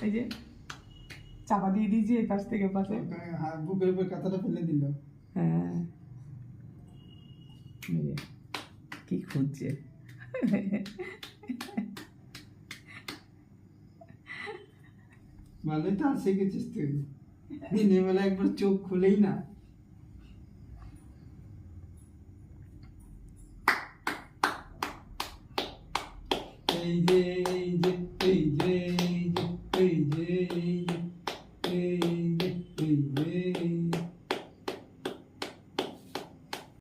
এই যে চাপা দিয়ে দিয়েছি এই পাশ থেকে পাশে। বুকের উপর কাঁথাটা ফেলে দিল। হ্যাঁ, কি খুঁজছে? ভালোই তো আসে গেছিস তুই, দিনের বেলা একবার চোখ খুলেই না। এই যে এই যে এই যে এই যে এই যে এই যে এই যে এই যে